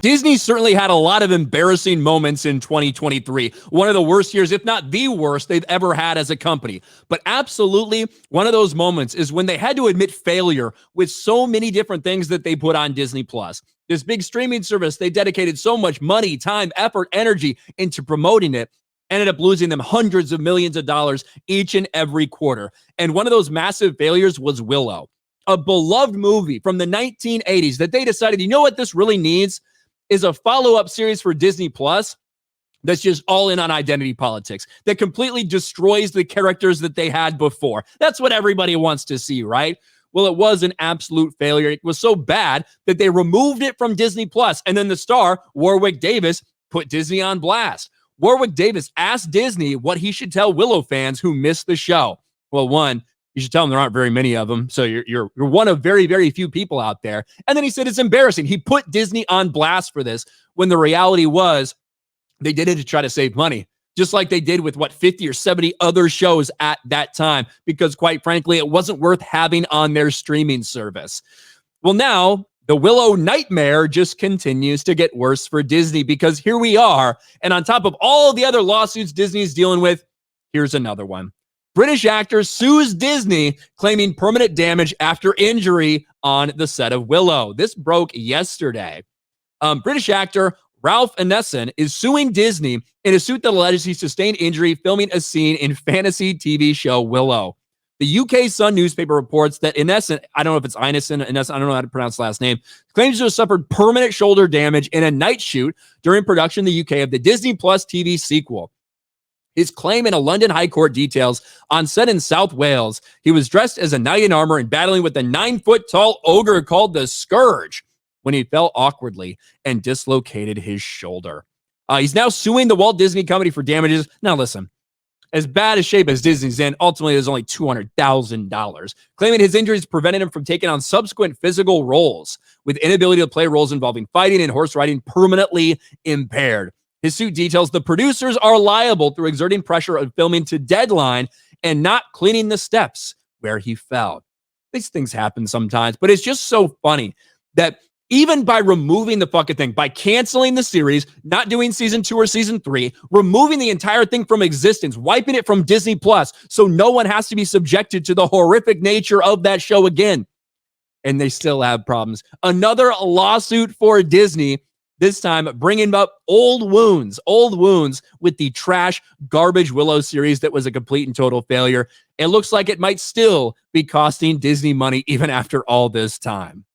Disney certainly had a lot of embarrassing moments in 2023. One of the worst years, if not the worst, they've ever had as a company. But absolutely, one of those moments is when they had to admit failure with so many different things that they put on Disney Plus. This big streaming service, they dedicated so much money, time, effort, energy into promoting it, ended up losing them hundreds of millions of dollars each and every quarter. And one of those massive failures was Willow, a beloved movie from the 1980s that they decided, you know what this really needs? Is a follow-up series for Disney Plus that's just all in on identity politics, that completely destroys the characters that they had before. That's what everybody wants to see, right? Well, it was an absolute failure. It was so bad that they removed it from Disney Plus, and then the star, Warwick Davis, put Disney on blast. Warwick Davis asked Disney what he should tell Willow fans who missed the show. Well, one, you should tell them there aren't very many of them. So you're one of very, very few people out there. And then he said it's embarrassing. He put Disney on blast for this when the reality was they did it to try to save money, just like they did with 50 or 70 other shows at that time, because quite frankly, it wasn't worth having on their streaming service. Well, now the Willow nightmare just continues to get worse for Disney, because here we are. And on top of all the other lawsuits Disney's dealing with, here's another one. British actor sues Disney, claiming permanent damage after injury on the set of Willow. This broke yesterday. British actor Ralph Ineson is suing Disney in a suit that alleges he sustained injury filming a scene in fantasy TV show Willow. The UK Sun newspaper reports that Ineson, I don't know if it's Ineson, I don't know how to pronounce the last name, claims to have suffered permanent shoulder damage in a night shoot during production in the UK of the Disney Plus TV sequel. His claim in a London High Court details on set in South Wales, he was dressed as a knight in armor and battling with a 9-foot-tall ogre called the Scourge when he fell awkwardly and dislocated his shoulder. He's now suing the Walt Disney Company for damages. Now listen, as bad a shape as Disney's in, ultimately there's only $200,000, claiming his injuries prevented him from taking on subsequent physical roles, with inability to play roles involving fighting and horse riding permanently impaired. His suit details the producers are liable through exerting pressure of filming to deadline and not cleaning the steps where he fell. These things happen sometimes, but it's just so funny that even by removing the fucking thing, by canceling the series, not doing season 2 or season 3, removing the entire thing from existence, wiping it from Disney Plus, so no one has to be subjected to the horrific nature of that show again. And they still have problems. Another lawsuit for Disney, this time bringing up old wounds with the trash garbage Willow series that was a complete and total failure. It looks like it might still be costing Disney money even after all this time.